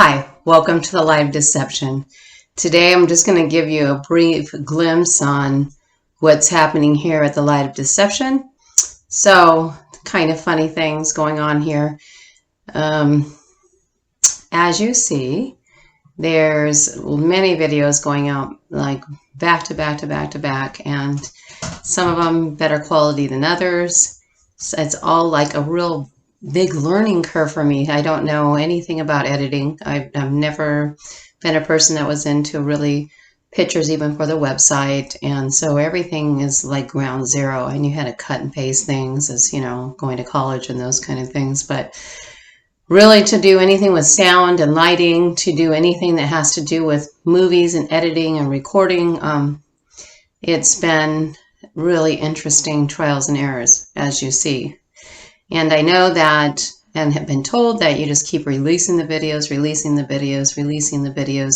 Hi, welcome to the Live Deception. Today I'm just going to give you a brief glimpse on what's happening here at the Live Deception. So, kind of funny things going on here. As you see, there's many videos going out like back to back to back to back, and some of them better quality than others. So it's all like a real big learning curve for me. I don't know anything about editing. I've never been a person that was into really pictures even for the website, and so everything is like ground zero. I knew how to cut and paste things as, going to college and those kind of things, but really to do anything with sound and lighting, to do anything that has to do with movies and editing and recording, it's been really interesting trials and errors, as you see. And I know that, and have been told that you just keep releasing the videos,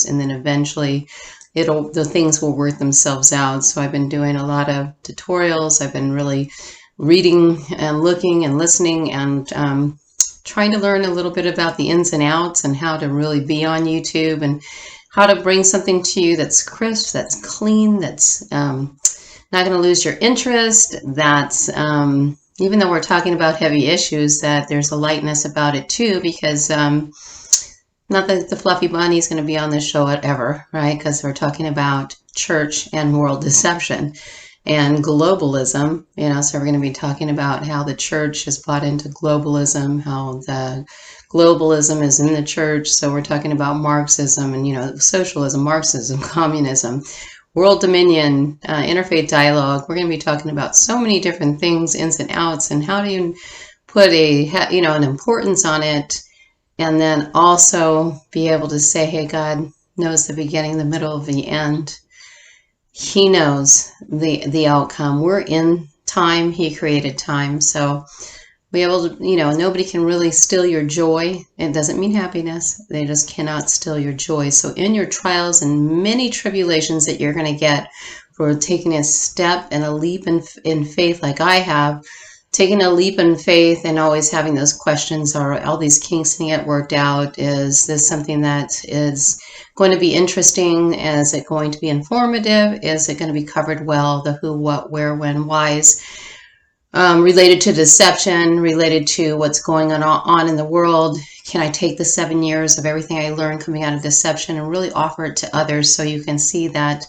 and then eventually the things will work themselves out. So I've been doing a lot of tutorials. I've been really reading and looking and listening and trying to learn a little bit about the ins and outs and how to really be on YouTube and how to bring something to you that's crisp, that's clean, that's not going to lose your interest, that's even though we're talking about heavy issues, that there's a lightness about it too, because not that the fluffy bunny is going to be on this show ever, right? Because we're talking about church and world deception and globalism, so we're going to be talking about how the church has bought into globalism, how the globalism is in the church. So we're talking about Marxism and, socialism, Marxism, communism, world dominion, interfaith dialogue. We're going to be talking about so many different things, ins and outs, and how do you put an importance on it, and then also be able to say, hey, God knows the beginning, the middle, the end. He knows the outcome. We're in time. He created time. So be able to, nobody can really steal your joy. It doesn't mean happiness. They just cannot steal your joy. So in your trials and many tribulations that you're going to get for taking a step and a leap in faith like I have, taking a leap in faith and always having those questions, are all these kinks going to get worked out? Is this something that is going to be interesting? Is it going to be informative? Is it going to be covered well? The who, what, where, when, whys, related to deception, related to what's going on in the world. Can I take the 7 years of everything I learned coming out of deception and really offer it to others so you can see that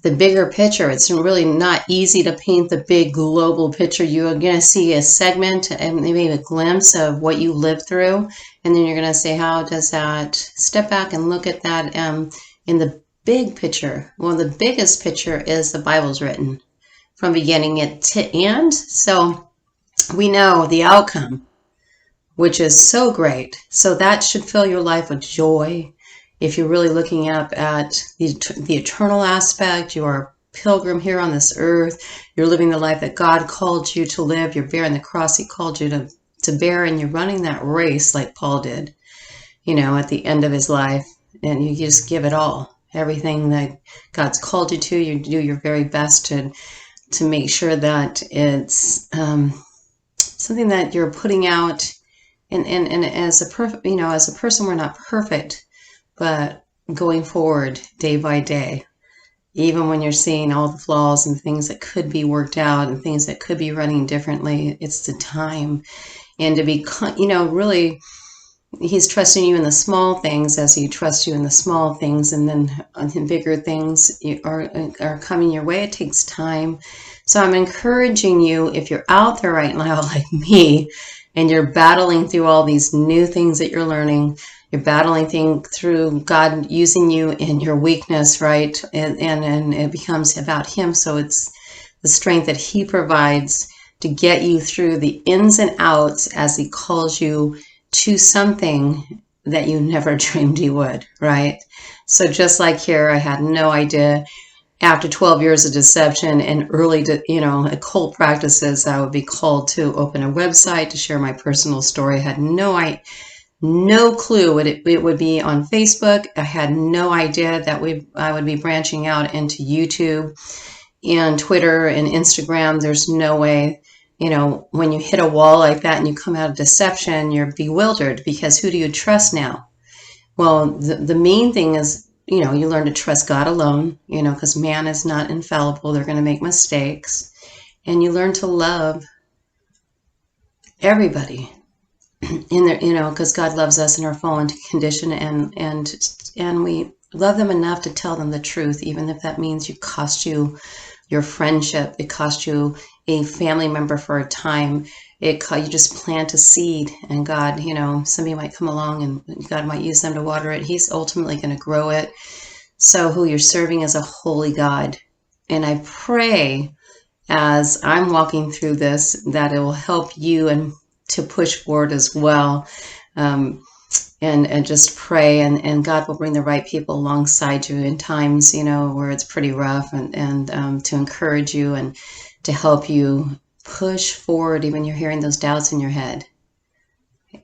the bigger picture? It's really not easy to paint the big global picture. You're going to see a segment and maybe a glimpse of what you lived through, and then you're going to say, how does that, step back and look at that in the big picture. Well, the biggest picture is the Bible's written from beginning to end. So we know the outcome, which is so great. So that should fill your life with joy. If you're really looking up at the eternal aspect, you're a pilgrim here on this earth. You're living the life that God called you to live. You're bearing the cross He called you to bear, and you're running that race like Paul did, at the end of his life. And you just give it all. Everything that God's called you to, you do your very best to make sure that it's something that you're putting out. And as a person, we're not perfect. But going forward day by day, even when you're seeing all the flaws and things that could be worked out and things that could be running differently, it's the time. And to be, really, He's trusting you in the small things as He trusts you in the small things. And then bigger things are coming your way. It takes time. So I'm encouraging you, if you're out there right now like me, and you're battling through all these new things that you're learning, you're battling through God using you in your weakness, right? And it becomes about Him. So it's the strength that He provides to get you through the ins and outs as He calls you to something that you never dreamed He would, right? So just like here, I had no idea. After 12 years of deception and early, occult practices, I would be called to open a website to share my personal story. I had no clue what it would be on Facebook. I had no idea that I would be branching out into YouTube and Twitter and Instagram. There's no way, when you hit a wall like that and you come out of deception, you're bewildered because who do you trust now? Well, the main thing is, you learn to trust God alone, because man is not infallible. They're going to make mistakes. And you learn to love everybody in there, because God loves us in our fallen condition, and we love them enough to tell them the truth, even if that means you cost you your friendship, it cost you a family member for a time. You just plant a seed, and God, somebody might come along and God might use them to water it. He's ultimately going to grow it. So who you're serving is a holy God. And I pray as I'm walking through this that it will help you and to push forward as well. And just pray, and God will bring the right people alongside you in times, where it's pretty rough, and to encourage you and to help you push forward, even you're hearing those doubts in your head.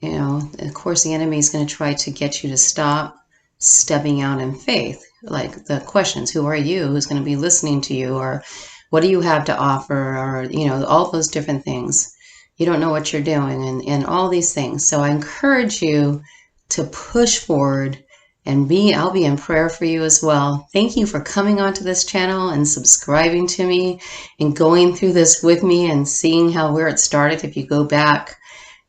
Of course, the enemy is going to try to get you to stop stepping out in faith. Like the questions, who are you? Who's going to be listening to you? Or what do you have to offer? Or, all those different things. You don't know what you're doing, and all these things. So I encourage you to push forward, and I'll be in prayer for you as well. Thank you for coming onto this channel and subscribing to me and going through this with me and seeing where it started. If you go back,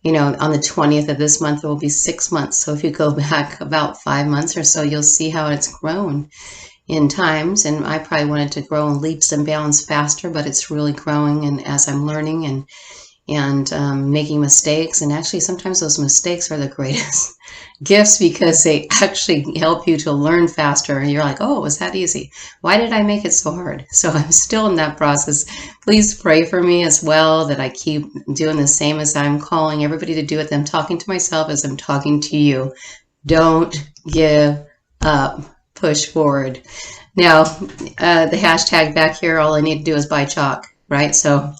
on the 20th of this month, it will be 6 months. So if you go back about 5 months or so, you'll see how it's grown in times. And I probably wanted to grow in leaps and bounds faster, but it's really growing. And as I'm learning and making mistakes, and actually sometimes those mistakes are the greatest gifts, because they actually help you to learn faster. And you're like, oh, was that easy? Why did I make it so hard? So I'm still in that process. Please pray for me as well, that I keep doing the same as I'm calling everybody to do it. I'm talking to myself as I'm talking to you. Don't give up. Push forward. Now, the hashtag back here, all I need to do is buy chalk, right? So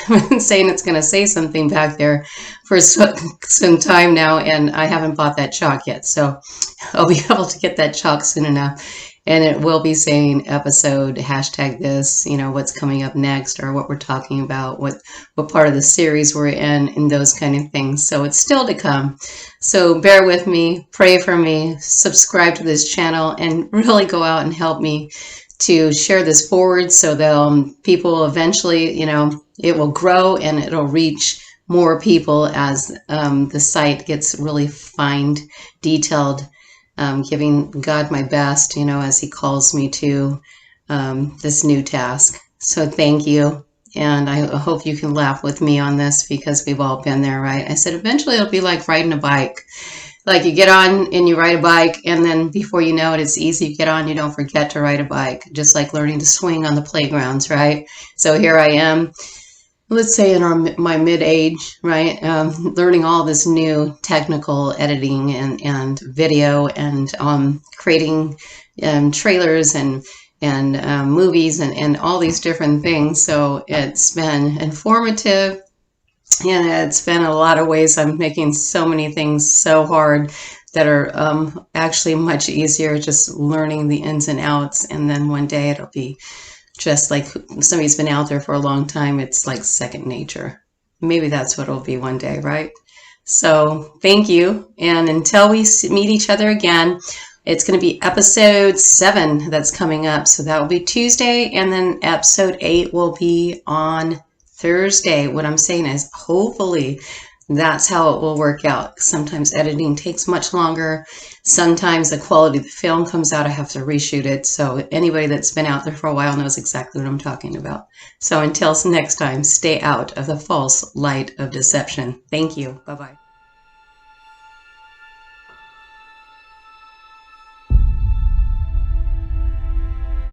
I've been saying it's going to say something back there for some time now, and I haven't bought that chalk yet. So I'll be able to get that chalk soon enough. And it will be saying episode, hashtag this, what's coming up next, or what we're talking about, what part of the series we're in, and those kind of things. So it's still to come. So bear with me, pray for me, subscribe to this channel, and really go out and help me to share this forward, so that people eventually, it will grow and it'll reach more people as the site gets really fine, detailed, giving God my best, as he calls me to this new task. So thank you. And I hope you can laugh with me on this, because we've all been there, right? I said, eventually it'll be like riding a bike. Like you get on and you ride a bike, and then before you know it, it's easy. You get on, you don't forget to ride a bike, just like learning to swing on the playgrounds, right? So here I am, let's say in my mid-age, right? Learning all this new technical editing and video, and creating trailers and movies and all these different things. So it's been informative. And it's been a lot of ways. I'm making so many things so hard that are actually much easier, just learning the ins and outs. And then one day it'll be just like somebody's been out there for a long time. It's like second nature. Maybe that's what it'll be one day, right? So thank you. And until we meet each other again, it's going to be episode 7 that's coming up. So that will be Tuesday. And then episode 8 will be on Thursday. What I'm saying is, hopefully that's how it will work out. Sometimes editing takes much longer. Sometimes the quality of the film comes out, I have to reshoot it. So anybody that's been out there for a while knows exactly what I'm talking about. So until next time, stay out of the false light of deception. Thank you. Bye-bye.